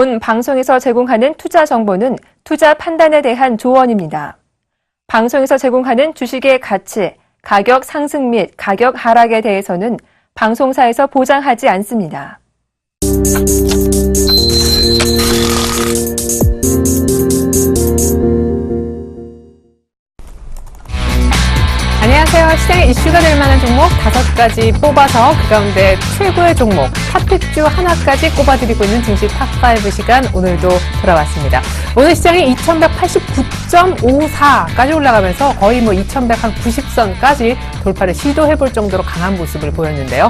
본 방송에서 제공하는 투자 정보는 투자 판단에 대한 조언입니다. 방송에서 제공하는 주식의 가치, 가격 상승 및 가격 하락에 대해서는 방송사에서 보장하지 않습니다. 안녕하세요. 시장의 이슈가 될 만한 종목 5가지 뽑아서 그 가운데 최고의 종목 탑픽 중 하나까지 꼽아드리고 있는 증시 탑5 시간 오늘도 돌아왔습니다. 오늘 시장이 2189.54까지 올라가면서 거의 2190선까지 돌파를 시도해볼 정도로 강한 모습을 보였는데요.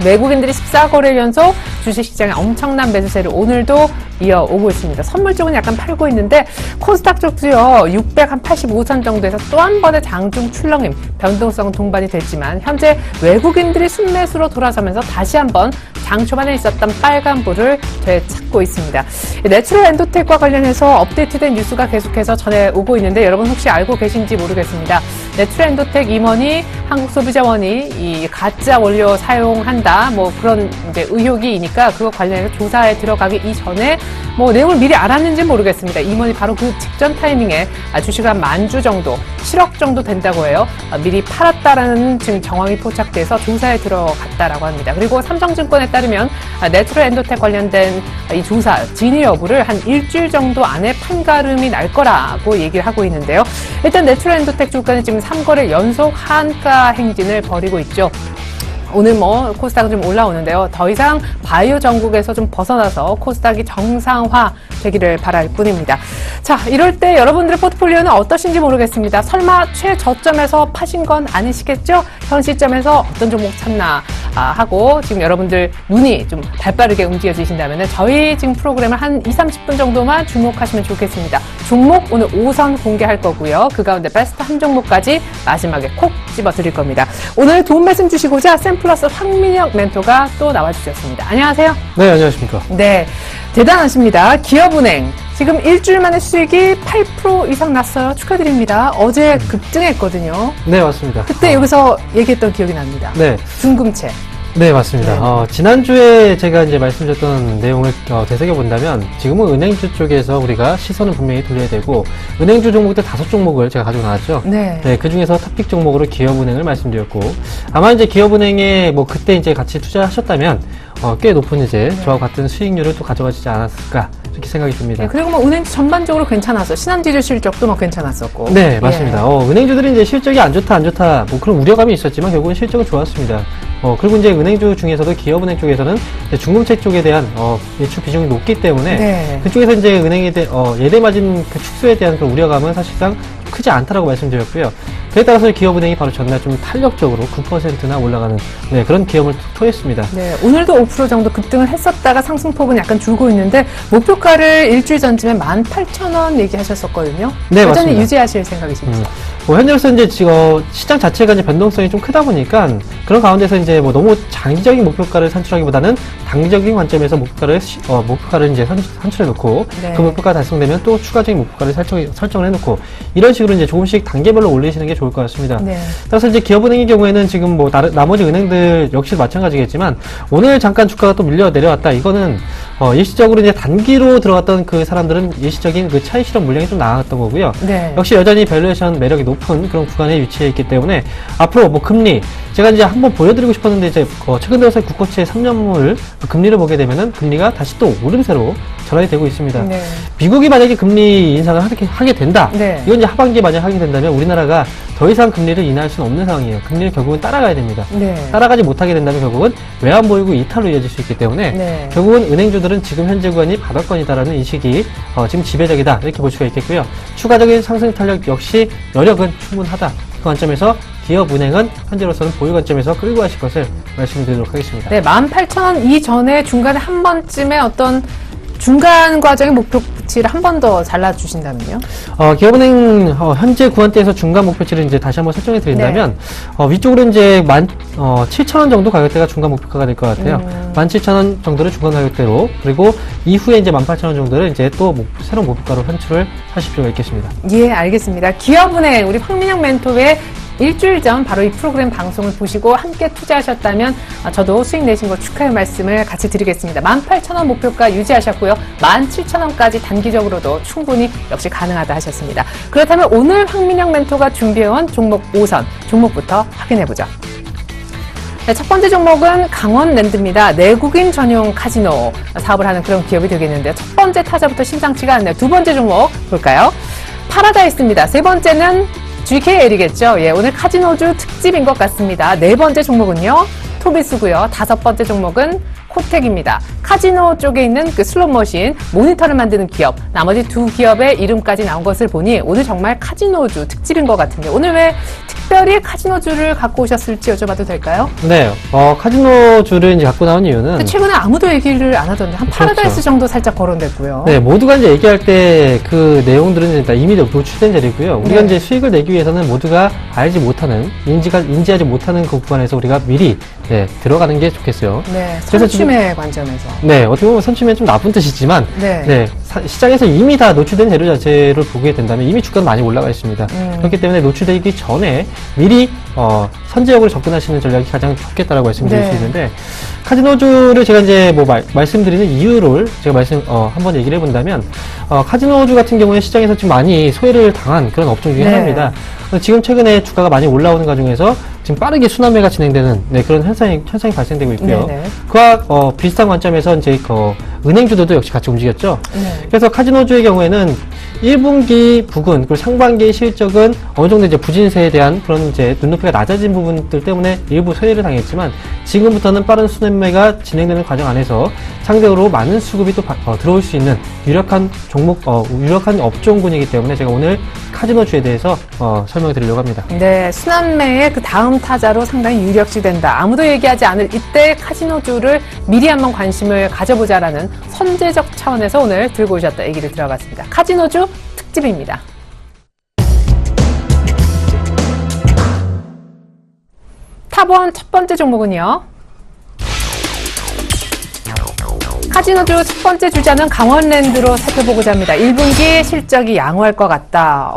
외국인들이 14거래일 연속 주식시장에 엄청난 매수세를 오늘도 이어오고 있습니다. 선물 쪽은 약간 팔고 있는데 코스닥 쪽도요. 685선 정도에서 또 한 번의 장중 출렁임, 변동성 동반이 됐지만 현재 외국인들이 순매수로 돌아서면서 다시 한번 장 초반에 있었던 빨간불을 되찾고 있습니다. 내추럴 엔도텍과 관련해서 업데이트된 뉴스가 계속해서 전해오고 있는데 여러분 혹시 알고 계신지 모르겠습니다. 내추럴 엔도텍 임원이 한국소비자원이 이 가짜 원료 사용한다 그런 이제 의혹이니까 그거 관련해서 조사에 들어가기 이전에 내용을 미리 알았는지 모르겠습니다. 임원이 바로 그 직전 타이밍에 주식을 한 10,000주 정도, 7억 정도 된다고 해요. 미리 팔았다라는 지금 정황이 포착돼서 조사에 들어갔다라고 합니다. 그리고 삼성증권에 따르면 내추럴 엔도텍 관련된 이 조사 진위 여부를 한 일주일 정도 안에 판가름이 날 거라고 얘기를 하고 있는데요. 일단 내추럴 엔도텍 주가는 지금 3거래 연속 한가 행진을 벌이고 있죠. 오늘 코스닥은 좀 올라오는데요. 더 이상 바이오 전국에서 좀 벗어나서 코스닥이 정상화 되기를 바랄 뿐입니다. 자, 이럴 때 여러분들의 포트폴리오는 어떠신지 모르겠습니다. 설마 최저점에서 파신 건 아니시겠죠? 현 시점에서 어떤 종목 찾나 하고 지금 여러분들 눈이 좀 발빠르게 움직여지신다면 저희 지금 프로그램을 한 20-30분 정도만 주목하시면 좋겠습니다. 종목 오늘 5선 공개할 거고요. 그 가운데 베스트 한 종목까지 마지막에 콕 집어드릴 겁니다. 오늘 도움 말씀 주시고자 샘플러스 황민혁 멘토가 또 나와주셨습니다. 안녕하세요. 네, 안녕하십니까. 네, 대단하십니다. 기업은행 지금 일주일 만에 수익이 8% 이상 났어요. 축하드립니다. 어제 급등했거든요. 네, 맞습니다. 그때 여기서 얘기했던 기억이 납니다. 네. 중금채. 네, 맞습니다. 네. 지난주에 제가 이제 말씀드렸던 내용을 되새겨본다면 지금은 은행주 쪽에서 우리가 시선을 분명히 돌려야 되고 은행주 종목들 5종목을 제가 가지고 나왔죠. 네. 네, 그 중에서 탑픽 종목으로 기업은행을 말씀드렸고 아마 이제 기업은행에 그때 이제 같이 투자하셨다면 꽤 높은 이제 저와 같은 수익률을 또 가져가시지 않았을까 이렇게 생각이 듭니다. 네, 그리고 은행주 전반적으로 괜찮았어. 신한지주 실적도 괜찮았었고. 네, 맞습니다. 예. 은행주들이 이제 실적이 안 좋다 그런 우려감이 있었지만 결국은 실적은 좋았습니다. 그리고 이제 은행주 중에서도 기업은행 쪽에서는 중금채 쪽에 대한 예출 비중이 높기 때문에 네. 그쪽에서 이제 은행에 대한 예대 마진 그 축소에 대한 그런 우려감은 사실상 크지 않다라고 말씀드렸고요. 그에 따라서 기업은행이 바로 전날 좀 탄력적으로 9%나 올라가는 그런 기업을 토했습니다. 네, 오늘도 5% 정도 급등을 했었다가 상승폭은 약간 줄고 있는데 목표가를 일주일 전쯤에 18,000원 얘기하셨었거든요. 네, 여전히 맞습니다. 유지하실 생각이십니까? 현재로서 이제 지금 시장 자체가 이제 변동성이 좀 크다 보니까 그런 가운데서 이제 너무 장기적인 목표가를 산출하기보다는 단기적인 관점에서 목표가를 이제 산출해 놓고 네. 그 목표가 달성되면 또 추가적인 목표가를 설정을 해 놓고 이런 식으로 이제 조금씩 단계별로 올리시는 게 좋을 것 같습니다. 네. 따라서 이제 기업은행의 경우에는 지금 나머지 은행들 역시 마찬가지겠지만 오늘 잠깐 주가가 또 밀려 내려왔다. 이거는 일시적으로 이제 단기로 들어갔던 그 사람들은 일시적인 그 차익 실현 물량이 좀 나왔던 거고요. 네. 역시 여전히 밸류에이션 매력이 높은 그런 구간에 위치해 있기 때문에 앞으로 금리 제가 이제 한번 보여드리고 싶었는데 이제 최근 들어서 국고채 3년물 금리를 보게 되면은 금리가 다시 또 오름세로 전환이 되고 있습니다. 네. 미국이 만약에 금리 인상을 하게 된다. 네. 이건 이제 하반기에 만약 하게 된다면 우리나라가 더 이상 금리를 인하할 수는 없는 상황이에요. 금리를 결국은 따라가야 됩니다. 네. 따라가지 못하게 된다면 결국은 외환 보유고 이탈로 이어질 수 있기 때문에 네. 결국은 은행주들은 지금 현재 구간이 바닥권이다라는 인식이 지금 지배적이다 이렇게 볼 수가 있겠고요. 추가적인 상승 탄력 역시 여력은 충분하다. 그 관점에서 기업은행은 현재로서는 보유 관점에서 끌고 가실 것을 말씀드리도록 하겠습니다. 네, 18,000원 이전에 중간에 한 번쯤에 어떤 중간 과정의 목표치를 한 번 더 잘라주신다면요? 기업은행 현재 구간대에서 중간 목표치를 이제 다시 한번 설정해 드린다면 위쪽으로 이제 17,000원 정도 가격대가 중간 목표가가 될 것 같아요. 17,000원 정도를 중간 가격대로 그리고 이후에 이제 18,000원 정도를 이제 또 새로운 목표가로 산출을 하실 필요가 있겠습니다. 예, 알겠습니다. 기업은행 우리 황민혁 멘토의 일주일 전 바로 이 프로그램 방송을 보시고 함께 투자하셨다면 저도 수익 내신 거 축하의 말씀을 같이 드리겠습니다. 18,000원 목표가 유지하셨고요. 17,000원까지 단기적으로도 충분히 역시 가능하다 하셨습니다. 그렇다면 오늘 황민영 멘토가 준비해온 종목 5선, 종목부터 확인해보죠. 네, 첫 번째 종목은 강원랜드입니다. 내국인 전용 카지노 사업을 하는 그런 기업이 되겠는데요. 첫 번째 타자부터 심상치가 않네요. 두 번째 종목 볼까요? 파라다이스입니다. 세 번째는 GKL이겠죠. 예, 오늘 카지노주 특집인 것 같습니다. 네 번째 종목은요, 토비스고요. 다섯 번째 종목은 코텍입니다. 카지노 쪽에 있는 그 슬롯머신 모니터를 만드는 기업, 나머지 두 기업의 이름까지 나온 것을 보니 오늘 정말 카지노주 특집인 것 같은데 오늘 왜 특별히 카지노주를 갖고 오셨을지 여쭤봐도 될까요? 네, 카지노주를 이제 갖고 나온 이유는 최근에 아무도 얘기를 안 하던데 한 파라다이스 정도 살짝 거론됐고요. 네, 모두가 이제 얘기할 때 그 내용들은 일단 이미 노출된 자리고요. 우리가 네. 이제 수익을 내기 위해서는 모두가 알지 못하는, 인지하지 못하는 그 구간에서 우리가 미리 들어가는 게 좋겠어요. 네, 그래서 선취매 관점에서. 네, 어떻게 보면 선취면 좀 나쁜 뜻이지만, 네. 시장에서 이미 다 노출된 재료 자체를 보게 된다면 이미 주가는 많이 올라가 있습니다. 그렇기 때문에 노출되기 전에 미리 선제역으로 접근하시는 전략이 가장 좋겠다라고 말씀드릴 네. 수 있는데, 카지노주를 제가 이제 말씀드리는 이유를 제가 한번 얘기를 해본다면, 카지노주 같은 경우에 시장에서 좀 많이 소외를 당한 그런 업종 중에 네. 하나입니다. 지금 최근에 주가가 많이 올라오는 과정에서 지금 빠르게 순환매가 진행되는 그런 현상이 발생되고 있고요. 네네. 그와 비슷한 관점에서 이제 은행주들도 역시 같이 움직였죠. 네. 그래서 카지노주의 경우에는 1분기 부근 그리고 상반기 실적은 어느 정도 이제 부진세에 대한 그런 이제 눈높이가 낮아진 부분들 때문에 일부 소외를 당했지만 지금부터는 빠른 순환매가 진행되는 과정 안에서 상대적으로 많은 수급이 또 들어올 수 있는 유력한 종목, 유력한 업종군이기 때문에 제가 오늘 카지노주에 대해서 설명을 드리려고 합니다. 네, 순환매의 그 다음 타자로 상당히 유력시 된다. 아무도 얘기하지 않을 이때 카지노주를 미리 한번 관심을 가져보자라는 선제적 차원에서 오늘 들고 오셨다 얘기를 들어봤습니다. 카지노주 특집입니다. 탑1 첫 번째 종목은요. 카지노주 첫 번째 주자는 강원랜드로 살펴보고자 합니다. 1분기 실적이 양호할 것 같다.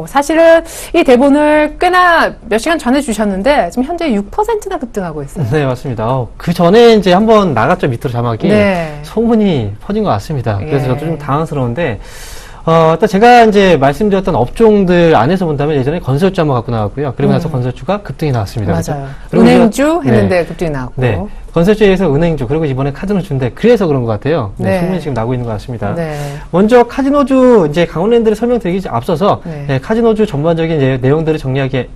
사실은 이 대본을 꽤나 몇 시간 전에 주셨는데 지금 현재 6%나 급등하고 있어요. 네, 맞습니다. 그 전에 이제 한번 나갔죠, 밑으로 자막이. 네. 소문이 퍼진 것 같습니다. 그래서 예. 저도 좀 당황스러운데, 일단 제가 이제 말씀드렸던 업종들 안에서 본다면 예전에 건설주 한번 갖고 나왔고요. 그리고 나서 건설주가 급등이 나왔습니다. 맞아요. 그리고 은행주 했는데 급등이 나왔고. 네. 건설주에서 은행주, 그리고 이번에 카지노주인데, 그래서 그런 것 같아요. 네. 소문이 지금 나고 있는 것 같습니다. 네. 먼저 카지노주, 이제 강원랜드를 설명드리기 앞서서, 네. 카지노주 전반적인 이제 내용들을 정리하기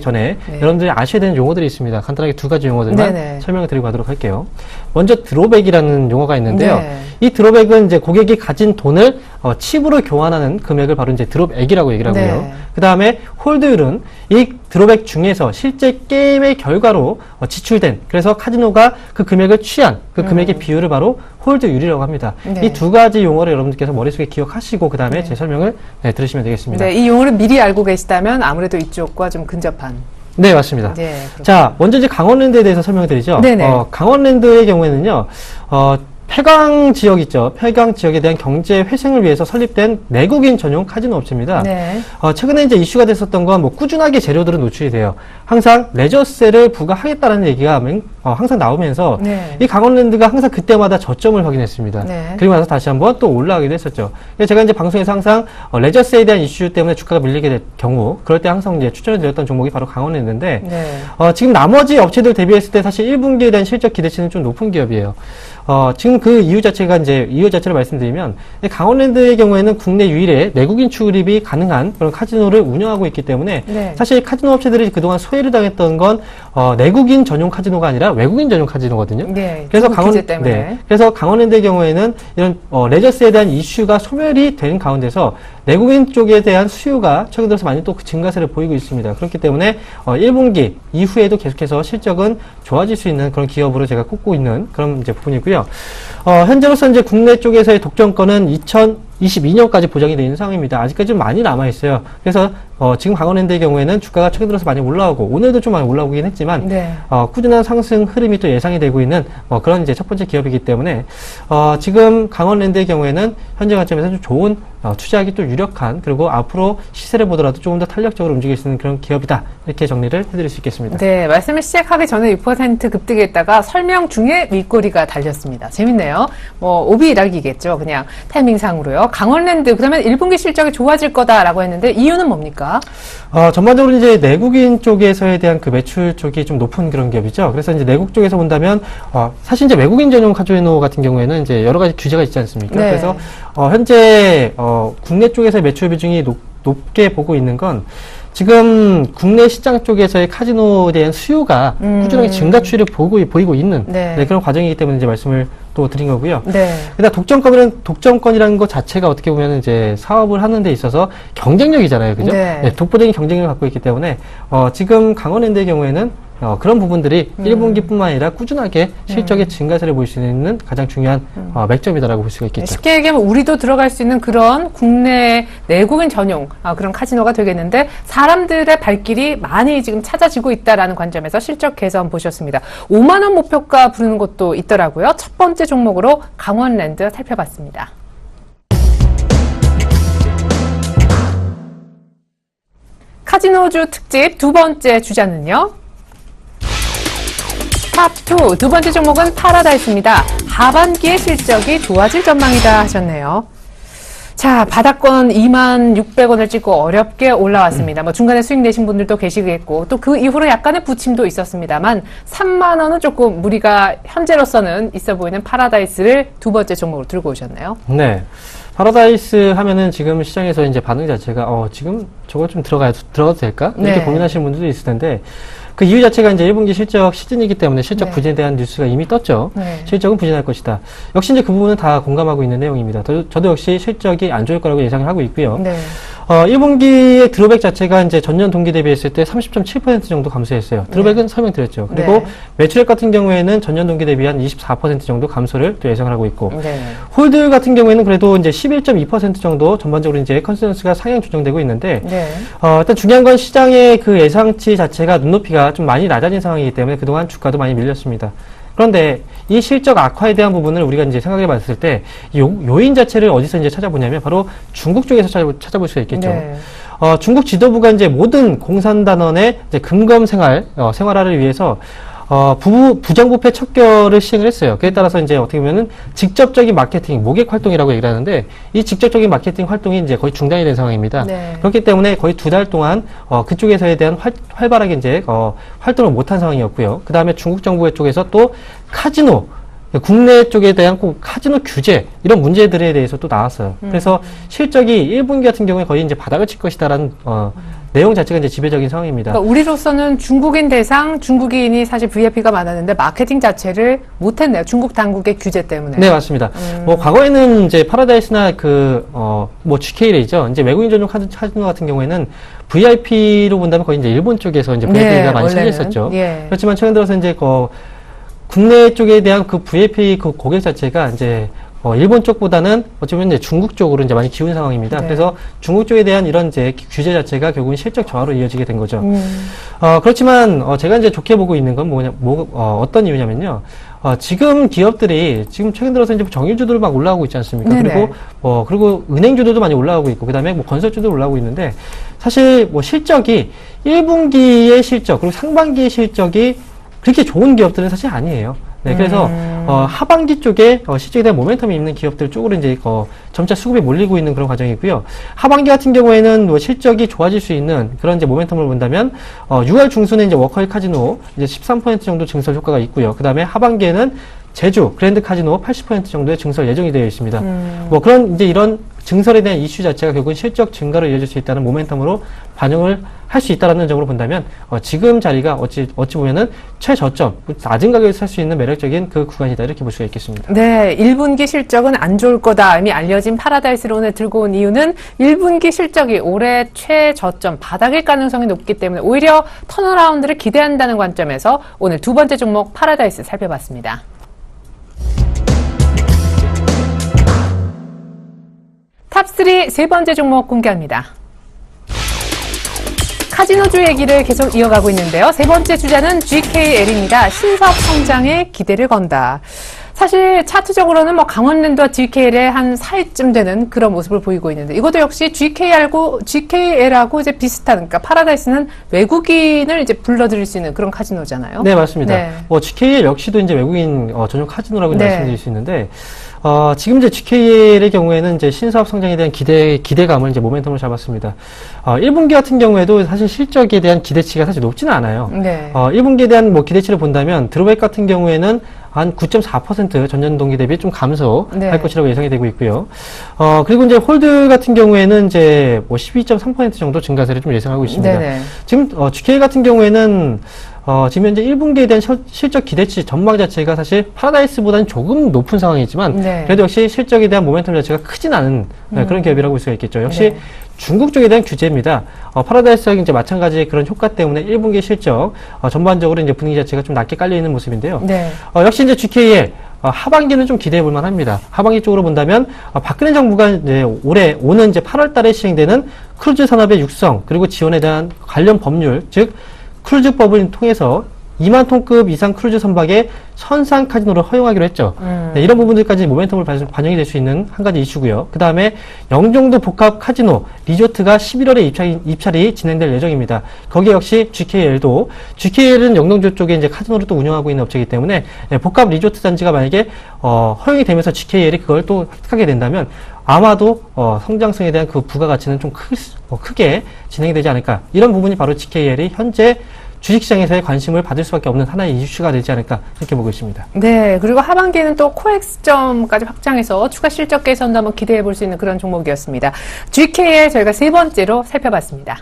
전에, 네. 여러분들이 아셔야 되는 용어들이 있습니다. 간단하게 두 가지 용어들만 네네. 설명을 드리고 가도록 할게요. 먼저 드롭백이라는 용어가 있는데요. 네. 이 드롭백은 이제 고객이 가진 돈을 칩으로 교환하는 금액을 바로 이제 드롭액이라고 얘기를 하고요. 네. 그 다음에 홀드율은 이 드롭백 중에서 실제 게임의 결과로 지출된, 그래서 카지노가 그 금액을 취한 그 금액의 비율을 바로 홀드율이라고 합니다. 네. 이 두 가지 용어를 여러분들께서 머릿속에 기억하시고 그 다음에 제 설명을 들으시면 되겠습니다. 네, 이 용어를 미리 알고 계시다면 아무래도 이쪽과 좀 근접한. 네, 맞습니다. 네, 그렇군요. 자, 먼저 이제 강원랜드에 대해서 설명을 드리죠. 네네. 강원랜드의 경우에는요, 폐광 지역 있죠. 폐광 지역에 대한 경제 회생을 위해서 설립된 내국인 전용 카지노 업체입니다. 네. 최근에 이제 이슈가 됐었던 건 꾸준하게 재료들은 노출이 돼요. 항상 레저세를 부과하겠다는 얘기가 항상 나오면서 네. 이 강원랜드가 항상 그때마다 저점을 확인했습니다. 네. 그리고 나서 다시 한번 또 올라가기도 했었죠. 그래서 제가 이제 방송에서 항상 레저세에 대한 이슈 때문에 주가가 밀리게 될 경우, 그럴 때 항상 이제 추천을 드렸던 종목이 바로 강원랜드인데, 네. 지금 나머지 업체들 대비했을 때 사실 1분기에 대한 실적 기대치는 좀 높은 기업이에요. 지금 그 이유 자체를 말씀드리면, 강원랜드의 경우에는 국내 유일의 내국인 출입이 가능한 그런 카지노를 운영하고 있기 때문에, 네. 사실 카지노 업체들이 그동안 소외를 당했던 건, 내국인 전용 카지노가 아니라 외국인 전용 카지노거든요. 네. 그래서 규제 때문에. 그래서 강원랜드의 경우에는 이런, 레저세에 대한 이슈가 소멸이 된 가운데서 내국인 쪽에 대한 수요가 최근 들어서 많이 또 증가세를 보이고 있습니다. 그렇기 때문에, 1분기 이후에도 계속해서 실적은 좋아질 수 있는 그런 기업으로 제가 꼽고 있는 그런 이제 부분이고요. 현재로서 이제 국내 쪽에서의 독점권은 2022년까지 보장이 되어 있는 상황입니다. 아직까지 좀 많이 남아있어요. 그래서, 지금 강원랜드의 경우에는 주가가 최근 들어서 많이 올라오고, 오늘도 좀 많이 올라오긴 했지만, 네. 꾸준한 상승 흐름이 또 예상이 되고 있는, 그런 이제 첫 번째 기업이기 때문에, 지금 강원랜드의 경우에는 현재 관점에서 좀 좋은, 투자하기 또 유력한, 그리고 앞으로 시세를 보더라도 조금 더 탄력적으로 움직일 수 있는 그런 기업이다. 이렇게 정리를 해드릴 수 있겠습니다. 네, 말씀을 시작하기 전에 6% 급등했다가 설명 중에 밑꼬리가 달렸습니다. 재밌네요. 오비락이겠죠. 그냥 타이밍상으로요. 강원랜드, 그러면 1분기 실적이 좋아질 거다라고 했는데 이유는 뭡니까? 전반적으로 이제 내국인 쪽에서에 대한 그 매출 쪽이 좀 높은 그런 기업이죠. 그래서 이제 내국 쪽에서 본다면, 사실 이제 외국인 전용 카지노 같은 경우에는 이제 여러 가지 규제가 있지 않습니까? 네. 그래서, 현재, 국내 쪽에서 매출 비중이 높게 보고 있는 건 지금 국내 시장 쪽에서의 카지노에 대한 수요가 꾸준하게 증가 추이를 보이고 있는 네. 그런 과정이기 때문에 이제 말씀을 또 드린 거고요. 네. 일단 독점권이라는 것 자체가 어떻게 보면 이제 사업을 하는 데 있어서 경쟁력이잖아요. 그죠? 네. 독보적인 경쟁력을 갖고 있기 때문에, 지금 강원랜드의 경우에는 그런 부분들이 1분기뿐만 아니라 꾸준하게 실적의 증가세를 보일 수 있는 가장 중요한 맥점이다라고 볼 수가 있겠죠. 쉽게 얘기하면 우리도 들어갈 수 있는 그런 국내 내국인 전용 그런 카지노가 되겠는데 사람들의 발길이 많이 지금 찾아지고 있다라는 관점에서 실적 개선 보셨습니다. 5만 원 목표가 부르는 곳도 있더라고요. 첫 번째 종목으로 강원랜드 살펴봤습니다. 카지노주 특집 두 번째 주자는요. 탑2 두 번째 종목은 파라다이스입니다. 하반기의 실적이 좋아질 전망이다 하셨네요. 자, 바닥권 26,600원을 찍고 어렵게 올라왔습니다. 중간에 수익 내신 분들도 계시겠고 또 그 이후로 약간의 부침도 있었습니다만 3만 원은 조금 무리가 현재로서는 있어 보이는 파라다이스를 두 번째 종목으로 들고 오셨네요. 네. 파라다이스 하면은 지금 시장에서 이제 반응 자체가 지금 저거 좀 들어가도 될까? 이렇게 네. 고민하시는 분들도 있을 텐데, 그 이유 자체가 이제 1분기 실적 시즌이기 때문에 실적 네. 부진에 대한 뉴스가 이미 떴죠. 네. 실적은 부진할 것이다. 역시 이제 그 부분은 다 공감하고 있는 내용입니다. 저도 역시 실적이 안 좋을 거라고 예상을 하고 있고요. 네. 1분기의 드롭백 자체가 이제 전년 동기 대비했을 때 30.7% 정도 감소했어요. 드롭백은 설명드렸죠. 그리고 네. 매출액 같은 경우에는 전년 동기 대비 한 24% 정도 감소를 또 예상을 하고 있고, 네. 홀드 같은 경우에는 그래도 이제 11.2% 정도 전반적으로 이제 컨센서스가 상향 조정되고 있는데, 네. 일단 중요한 건 시장의 그 예상치 자체가 눈높이가 좀 많이 낮아진 상황이기 때문에 그동안 주가도 많이 밀렸습니다. 그런데 이 실적 악화에 대한 부분을 우리가 이제 생각해 봤을 때 요인 자체를 어디서 이제 찾아보냐면 바로 중국 쪽에서 찾아볼 수가 있겠죠. 네. 중국 지도부가 이제 모든 공산단원의 이제 금검 생활화를 위해서 부정부패 척결을 시행을 했어요. 그에 따라서 이제 어떻게 보면은 직접적인 마케팅, 모객 활동이라고 얘기를 하는데, 이 직접적인 마케팅 활동이 이제 거의 중단이 된 상황입니다. 네. 그렇기 때문에 거의 2달 동안, 그쪽에서에 대한 활발하게 이제, 활동을 못한 상황이었고요. 그 다음에 중국 정부 쪽에서 또 카지노, 국내 쪽에 대한 꼭 카지노 규제, 이런 문제들에 대해서 또 나왔어요. 그래서 실적이 1분기 같은 경우에 거의 이제 바닥을 칠 것이다라는, 내용 자체가 이제 지배적인 상황입니다. 그러니까 우리로서는 중국인 대상, 중국인이 사실 VIP가 많았는데 마케팅 자체를 못했네요. 중국 당국의 규제 때문에. 네, 맞습니다. 과거에는 이제 파라다이스나 GK레이죠. 이제 외국인 전용 카지노 같은 경우에는 VIP로 본다면 거의 이제 일본 쪽에서 이제 VIP가 많이 차지했었죠. 예. 그렇지만 최근 들어서 이제 국내 쪽에 대한 그 VIP 그 고객 자체가 이제 일본 쪽보다는 어쩌면 이제 중국 쪽으로 이제 많이 기운 상황입니다. 네. 그래서 중국 쪽에 대한 이런 이제 규제 자체가 결국은 실적 저하로 이어지게 된 거죠. 그렇지만 제가 이제 좋게 보고 있는 건 어떤 이유냐면요. 지금 기업들이 지금 최근 들어서 이제 정유주들 막 올라오고 있지 않습니까? 네네. 그리고 은행주들도 많이 올라오고 있고, 그 다음에 건설주도 올라오고 있는데, 사실 실적이 1분기의 실적, 그리고 상반기의 실적이 그렇게 좋은 기업들은 사실 아니에요. 네, 그래서, 하반기 쪽에, 실적에 대한 모멘텀이 있는 기업들 쪽으로 이제, 점차 수급이 몰리고 있는 그런 과정이고요. 하반기 같은 경우에는 실적이 좋아질 수 있는 그런 이제 모멘텀을 본다면, 6월 중순에 이제 워커힐 카지노, 이제 13% 정도 증설 효과가 있고요. 그 다음에 하반기에는 제주, 그랜드 카지노 80% 정도의 증설 예정이 되어 있습니다. 그런 이제 이런 증설에 대한 이슈 자체가 결국은 실적 증가로 이어질 수 있다는 모멘텀으로 반영을 할 수 있다는 점으로 본다면, 지금 자리가 어찌 보면은 최저점, 낮은 가격에서 살 수 있는 매력적인 그 구간이다, 이렇게 볼 수가 있겠습니다. 네, 1분기 실적은 안 좋을 거다 이미 알려진 파라다이스를 오늘 들고 온 이유는 1분기 실적이 올해 최저점 바닥일 가능성이 높기 때문에 오히려 턴어라운드를 기대한다는 관점에서 오늘 두 번째 종목 파라다이스 살펴봤습니다. 탑3 세 번째 종목 공개합니다. 카지노주 얘기를 계속 이어가고 있는데요. 세 번째 주자는 GKL입니다. 신사업 성장에 기대를 건다. 사실 차트적으로는 뭐 강원랜드와 GKL의 한 사이쯤 되는 그런 모습을 보이고 있는데 이것도 역시 GKL하고 이제 비슷한, 그러니까 파라다이스는 외국인을 이제 불러들일 수 있는 그런 카지노잖아요. 네, 맞습니다. 네. GKL 역시도 이제 외국인 전용 카지노라고 네. 말씀드릴 수 있는데, 지금 이제 GKL의 경우에는 이제 신사업 성장에 대한 기대감을 이제 모멘텀을 잡았습니다. 1분기 같은 경우에도 사실 실적에 대한 기대치가 사실 높지는 않아요. 네. 1분기에 대한 뭐 기대치를 본다면 드롭백 같은 경우에는 한 9.4% 전년 동기 대비 좀 감소할 네. 것이라고 예상이 되고 있고요. 그리고 이제 홀드 같은 경우에는 이제 뭐 12.3% 정도 증가세를 좀 예상하고 있습니다. 네네. 지금 GKL 같은 경우에는 지금 현재 1분기에 대한 실적 기대치 전망 자체가 사실 파라다이스보다는 조금 높은 상황이지만 네. 그래도 역시 실적에 대한 모멘텀 자체가 크진 않은 그런 기업이라고 볼 수가 있겠죠. 역시 네. 중국 쪽에 대한 규제입니다. 파라다이스와 이제 마찬가지의 그런 효과 때문에 1분기 실적 전반적으로 이제 분위기 자체가 좀 낮게 깔려 있는 모습인데요. 네. 역시 이제 GKL 하반기는 좀 기대해 볼 만합니다. 하반기 쪽으로 본다면 박근혜 정부가 이제 오는 이제 8월 달에 시행되는 크루즈 산업의 육성 그리고 지원에 대한 관련 법률, 즉 크루즈법을 통해서 2만 톤급 이상 크루즈 선박의 선상 카지노를 허용하기로 했죠. 네, 이런 부분들까지 모멘텀을 반영이 될 수 있는 한 가지 이슈고요. 그 다음에 영종도 복합 카지노 리조트가 11월에 입찰이 진행될 예정입니다. 거기에 역시 GKL은 영종도 쪽에 이제 카지노를 또 운영하고 있는 업체이기 때문에 복합 리조트 단지가 만약에 허용이 되면서 GKL이 그걸 또 획득하게 된다면 아마도 성장성에 대한 그 부가가치는 좀 크게 진행이 되지 않을까. 이런 부분이 바로 GKL이 현재 주식시장에서의 관심을 받을 수밖에 없는 하나의 이슈가 되지 않을까 이렇게 보고 있습니다. 네, 그리고 하반기에는 또 코엑스점까지 확장해서 추가 실적 개선도 한번 기대해 볼 수 있는 그런 종목이었습니다. GKL 저희가 세 번째로 살펴봤습니다.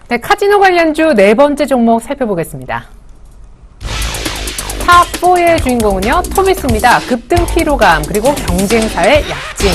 네, 카지노 관련주 네 번째 종목 살펴보겠습니다. 탑4의 주인공은요, 토비스입니다. 급등 피로감, 그리고 경쟁사의 약진.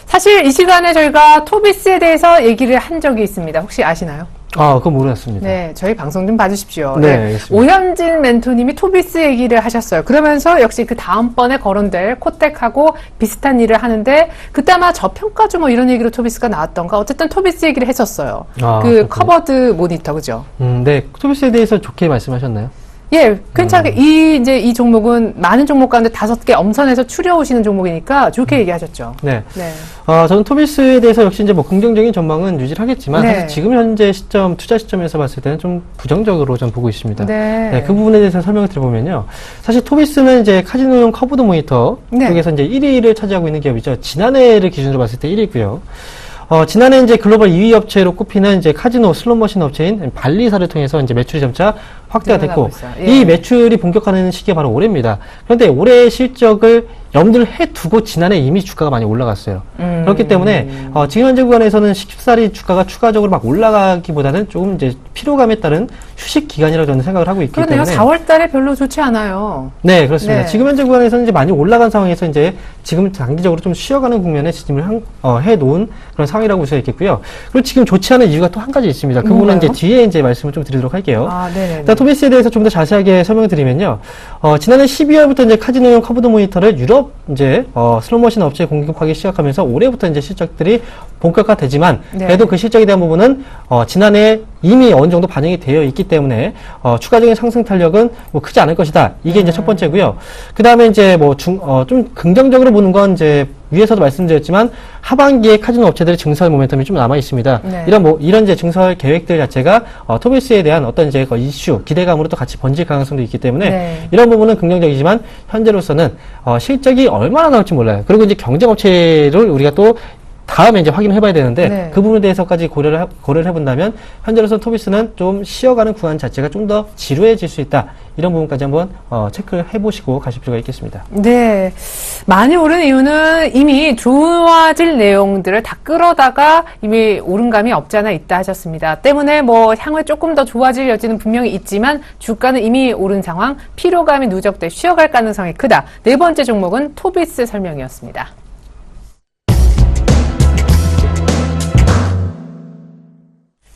사실 이 시간에 저희가 토비스에 대해서 얘기를 한 적이 있습니다. 혹시 아시나요? 그건 모르겠습니다. 네, 저희 방송 좀 봐주십시오. 네, 네, 알겠습니다. 오현진 멘토님이 토비스 얘기를 하셨어요. 그러면서 역시 그 다음번에 거론될 코텍하고 비슷한 일을 하는데 그때 아마 저평가주 뭐 이런 얘기로 토비스가 나왔던가 어쨌든 토비스 얘기를 했었어요. 그렇군요. 커버드 모니터, 그죠? 네. 토비스에 대해서 좋게 말씀하셨나요? 예, 괜찮게 이 종목은 많은 종목 가운데 5개 엄선해서 추려오시는 종목이니까 좋게 얘기하셨죠. 네. 네. 저는 토비스에 대해서 역시 이제 뭐 긍정적인 전망은 유지를 하겠지만 네. 사실 지금 현재 투자 시점에서 봤을 때는 좀 부정적으로 좀 보고 있습니다. 네. 그 부분에 대해서 설명을 드려보면요. 사실 토비스는 이제 카지노용 커브드 모니터 네. 쪽에서 이제 1위를 차지하고 있는 기업이죠. 지난해를 기준으로 봤을 때 1위고요. 지난해 이제 글로벌 2위 업체로 꼽히는 이제 카지노 슬롯머신 업체인 발리사를 통해서 이제 매출이 점차 확대가 됐고, 예. 이 매출이 본격화되는 시기가 바로 올해입니다. 그런데 올해 실적을 염두를 해두고 지난해 이미 주가가 많이 올라갔어요. 그렇기 때문에 지금 현재 구간에서는 쉽사리 주가가 추가적으로 막 올라가기보다는 조금 이제 피로감에 따른 휴식 기간이라고 저는 생각을 하고 있기 그러네요. 때문에 4월 달에 별로 좋지 않아요. 네, 그렇습니다. 네. 지금 현재 구간에서는 이제 많이 올라간 상황에서 이제 지금 단기적으로 좀 쉬어가는 국면에 지짐을 해놓은 그런 상황이라고 볼 수 있겠고요. 그리고 지금 좋지 않은 이유가 또 한 가지 있습니다. 그 부분은 이제 뒤에 이제 말씀을 좀 드리도록 할게요. 네네. 일단 토비스에 대해서 좀 더 자세하게 설명을 드리면요. 지난해 12월부터 이제 카지노용 커브드 모니터를 유럽 이제 슬롯머신 업체에 공급하기 시작하면서 올해부터 이제 실적들이 본격화되지만 네. 그래도 그 실적에 대한 부분은 지난해 이미 어느 정도 반영이 되어 있기 때문에 추가적인 상승 탄력은 뭐 크지 않을 것이다. 이게 이제 첫 번째고요. 그 다음에 이제 뭐 좀 긍정적으로 보는 건 이제 위에서도 말씀드렸지만 하반기에 카지노 업체들의 증설 모멘텀이 좀 남아 있습니다. 네. 이런 이제 증설 계획들 자체가 토비스에 대한 어떤 이제 이슈 기대감으로 또 같이 번질 가능성도 있기 때문에 네. 이런 부분은 긍정적이지만 현재로서는 실적이 얼마나 나올지 몰라요. 그리고 이제 경쟁 업체를 우리가 또 다음에 이제 확인을 해봐야 되는데 네. 그 부분에 대해서까지 고려를 해본다면 현재로서 토비스는 좀 쉬어가는 구간 자체가 좀 더 지루해질 수 있다. 이런 부분까지 한번 체크를 해보시고 가실 필요가 있겠습니다. 네. 많이 오른 이유는 이미 좋아질 내용들을 다 끌어다가 이미 오른 감이 없지 않아 있다 하셨습니다. 때문에 뭐 향후에 조금 더 좋아질 여지는 분명히 있지만 주가는 이미 오른 상황, 피로감이 누적돼 쉬어갈 가능성이 크다. 네 번째 종목은 토비스 설명이었습니다.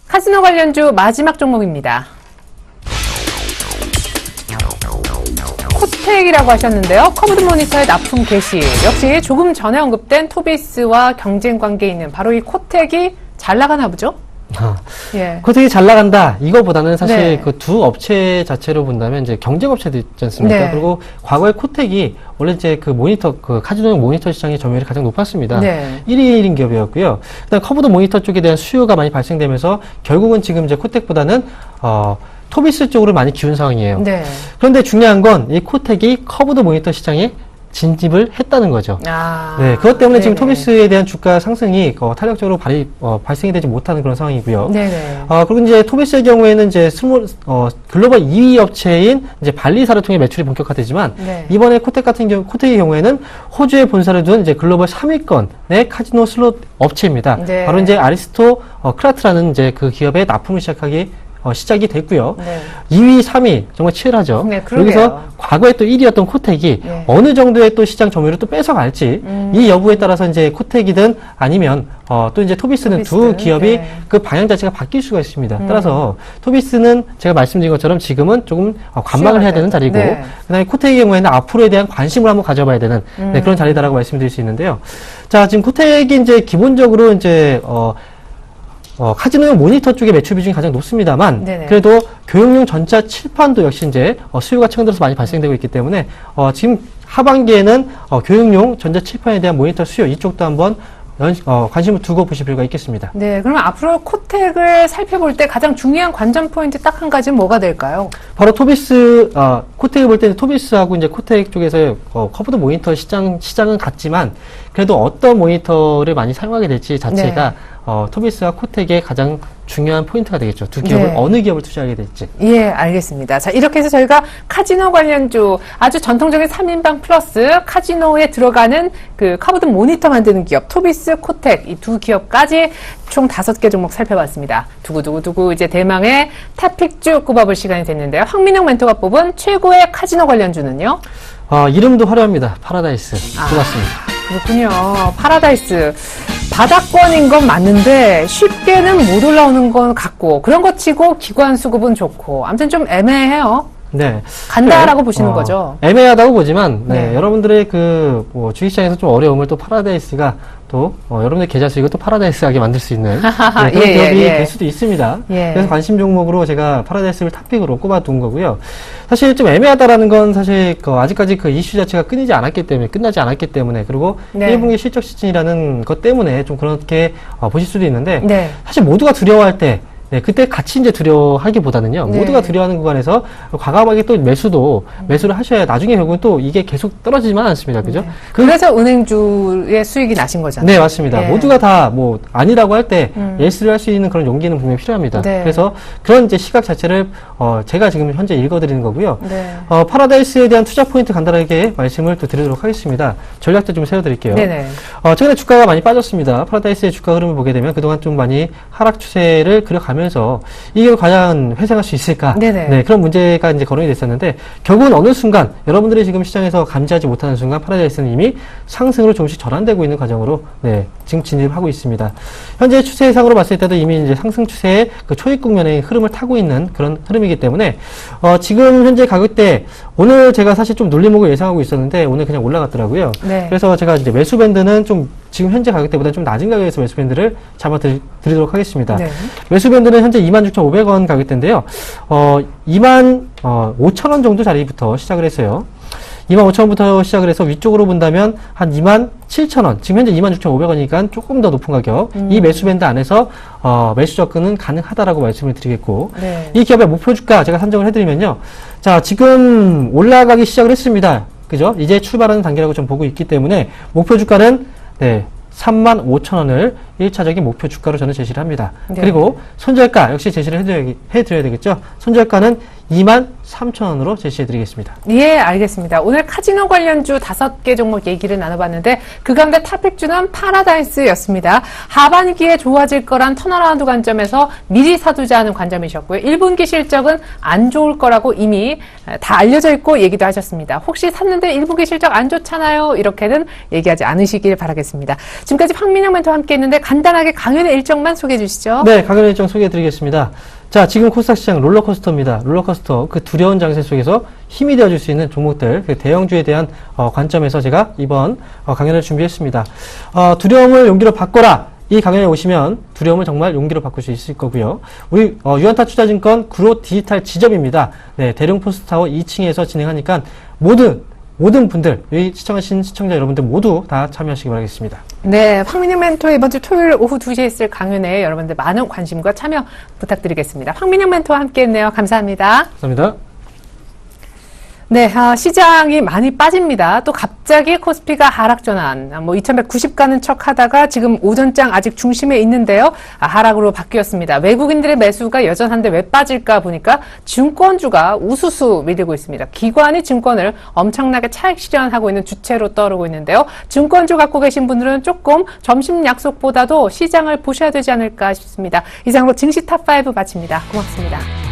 카지노 관련주 마지막 종목입니다. 코텍이라고 하셨는데요. 커브드 모니터의 납품 개시. 역시 조금 전에 언급된 토비스와 경쟁 관계에 있는 바로 이 코텍이 잘 나가나 보죠? 예. 코텍이 잘 나간다. 이거보다는 사실 네. 그 두 업체 자체로 본다면 이제 경쟁업체도 있지 않습니까? 네. 그리고 과거에 코텍이 원래 이제 그 모니터, 그 카지노용 모니터 시장의 점유율이 가장 높았습니다. 네. 1위 1인 기업이었고요. 그다음 커브드 모니터 쪽에 대한 수요가 많이 발생되면서 결국은 지금 이제 코텍보다는 토비스 쪽으로 많이 기운 상황이에요. 네. 그런데 중요한 건 이 코텍이 커브드 모니터 시장에 진입을 했다는 거죠. 아. 네, 그것 때문에 지금 네네. 토비스에 대한 주가 상승이 탄력적으로 발생이 되지 못하는 그런 상황이고요. 네네. 그리고 이제 토비스의 경우에는 이제 글로벌 2위 업체인 이제 발리사를 통해 매출이 본격화되지만 네. 이번에 코텍의 경우에는 호주에 본사를 둔 이제 글로벌 3위권의 카지노 슬롯 업체입니다. 네. 바로 이제 아리스토 크라트라는 이제 그 기업의 납품을 시작이 됐고요. 네. 2위, 3위 정말 치열하죠. 네, 그러게요. 여기서 과거에 또 1위였던 코텍이 네. 어느 정도의 또 시장 점유율을 또 뺏어갈지 이 여부에 따라서 이제 코텍이든 아니면 또 이제 토비스는 두 토비스, 기업이 네. 그 방향 자체가 바뀔 수가 있습니다. 따라서 토비스는 제가 말씀드린 것처럼 지금은 조금 관망을 해야 되는 자리고 네. 그다음에 코텍의 경우에는 앞으로에 대한 관심을 한번 가져봐야 되는 네, 그런 자리다라고 말씀드릴 수 있는데요. 자, 지금 코텍이 이제 기본적으로 이제 카지노용 모니터 쪽의 매출 비중이 가장 높습니다만, 네네. 그래도 교육용 전자 칠판도 역시 이제 수요가 최근 들어서 많이 발생되고 있기 때문에, 지금 하반기에는 교육용 전자 칠판에 대한 모니터 수요 이쪽도 한번 관심을 두고 보실 필요가 있겠습니다. 네, 그러면 앞으로 코텍을 살펴볼 때 가장 중요한 관전 포인트 딱 한 가지는 뭐가 될까요? 바로 코텍을 볼 때는 토비스하고 이제 코텍 쪽에서 커브드 모니터 시장은 같지만, 그래도 어떤 모니터를 많이 사용하게 될지 자체가 토비스와 코텍의 가장 중요한 포인트가 되겠죠. 두 기업을 네. 어느 기업을 투자하게 될지. 예, 알겠습니다. 자, 이렇게 해서 저희가 카지노 관련주, 아주 전통적인 3인방 플러스 카지노에 들어가는 그 커브드 모니터 만드는 기업, 토비스, 코텍, 이 두 기업까지 총 5개 종목 살펴봤습니다. 두구두구두구 이제 대망의 탑픽주 꼽아볼 시간이 됐는데요. 황민영 멘토가 뽑은 최고의 카지노 관련주는요? 이름도 화려합니다. 파라다이스. 고맙습니다. 그렇군요. 파라다이스. 바닥권인 건 맞는데 쉽게는 못 올라오는 건 같고 그런 거 치고 기관 수급은 좋고 아무튼 좀 애매해요. 네. 간다라고 보시는 거죠. 애매하다고 보지만, 네. 여러분들의 주식시장에서 좀 어려움을 또 파라다이스가 또, 여러분들 계좌 수익을 또 파라다이스하게 만들 수 있는 그런 예, 기업이 예. 될 수도 있습니다. 예. 그래서 관심 종목으로 제가 파라다이스를 탑픽으로 꼽아둔 거고요. 사실 좀 애매하다라는 건 사실 아직까지 그 이슈 자체가 끝나지 않았기 때문에, 그리고 네. 1분기 실적 시즌이라는 것 때문에 좀 그렇게 보실 수도 있는데, 네. 사실 모두가 두려워할 때, 그때 같이 이제 두려워하기보다는요, 네. 모두가 두려워하는 구간에서 과감하게 또 매수를 하셔야 나중에 결국은 또 이게 계속 떨어지지만 않습니다. 그죠? 네. 그래서 은행주의 수익이 나신 거잖아요. 네, 맞습니다. 예. 모두가 다 아니라고 할 때 예스를 할 수 있는 그런 용기는 분명히 필요합니다. 네. 그래서 그런 이제 시각 자체를 제가 지금 현재 읽어드리는 거고요. 네. 파라다이스에 대한 투자 포인트 간단하게 말씀을 또 드리도록 하겠습니다. 전략도 좀 세워드릴게요. 네네. 최근에 주가가 많이 빠졌습니다. 파라다이스의 주가 흐름을 보게 되면 그동안 좀 많이 하락 추세를 그려가면서 이게 과연 회생할 수 있을까? 네네. 네, 그런 문제가 이제 거론이 됐었는데 결국은 어느 순간 여러분들이 지금 시장에서 감지하지 못하는 순간 파라다이스는 이미 상승으로 조금씩 전환되고 있는 과정으로 지금 진입하고 있습니다. 현재 추세상으로 봤을 때도 이미 이제 상승 추세의 그 초입 국면의 흐름을 타고 있는 그런 흐름이기 때문에 지금 현재 가격대 오늘 제가 사실 좀 눌림목을 예상하고 있었는데 오늘 그냥 올라갔더라고요. 네. 그래서 제가 이제 매수 밴드는 좀 지금 현재 가격대보다 좀 낮은 가격에서 매수 밴드를 잡아드리도록 하겠습니다. 네. 매수 밴드는 현재 26,500원 가격대인데요. 25,000원 정도 자리부터 시작을 했어요. 25,000원부터 시작을 해서 위쪽으로 본다면 한 27,000원, 지금 현재 26,500원이니까 조금 더 높은 가격. 이 매수 밴드 안에서 매수 접근은 가능하다라고 말씀을 드리겠고, 네. 이 기업의 목표 주가 제가 산정을 해드리면요. 자, 지금 올라가기 시작을 했습니다. 그죠? 이제 출발하는 단계라고 좀 보고 있기 때문에 목표 주가는 35,000원을 1차적인 목표 주가로 저는 제시를 합니다. 네. 그리고 손절가 역시 제시를 해드려야 되겠죠. 손절가는 23,000원으로 제시해드리겠습니다. 예, 알겠습니다. 오늘 카지노 관련주 5개 종목 얘기를 나눠봤는데 그 가운데 탑픽주는 파라다이스였습니다. 하반기에 좋아질 거란 턴어라운드 관점에서 미리 사두자는 관점이셨고요. 1분기 실적은 안 좋을 거라고 이미 다 알려져 있고 얘기도 하셨습니다. 혹시 샀는데 1분기 실적 안 좋잖아요. 이렇게는 얘기하지 않으시길 바라겠습니다. 지금까지 황민영 멘토와 함께 했는데 간단하게 강연의 일정만 소개해 주시죠. 네, 강연 일정 소개해드리겠습니다. 자, 지금 코스닥 시장 롤러코스터입니다. 롤러코스터, 그 두려운 장세 속에서 힘이 되어줄 수 있는 종목들, 그 대형주에 대한 관점에서 제가 이번 강연을 준비했습니다. 두려움을 용기로 바꿔라. 이 강연에 오시면 두려움을 정말 용기로 바꿀 수 있을 거고요. 우리 유한타 투자증권 그로 디지털 지점입니다. 네, 대룡 포스타워 2층에서 진행하니까 모든 분들, 여기 시청하신 시청자 여러분들 모두 다 참여하시기 바라겠습니다. 네, 황민영 멘토 이번 주 토요일 오후 2시에 있을 강연에 여러분들 많은 관심과 참여 부탁드리겠습니다. 황민영 멘토와 함께 했네요. 감사합니다. 감사합니다. 네, 시장이 많이 빠집니다. 또 갑자기 코스피가 하락 전환, 2190 가는 척 하다가 지금 오전장 아직 중심에 있는데요. 하락으로 바뀌었습니다. 외국인들의 매수가 여전한데 왜 빠질까 보니까 증권주가 우수수 밀리고 있습니다. 기관이 증권을 엄청나게 차익 실현하고 있는 주체로 떠오르고 있는데요. 증권주 갖고 계신 분들은 조금 점심 약속보다도 시장을 보셔야 되지 않을까 싶습니다. 이상으로 증시 탑5 마칩니다. 고맙습니다.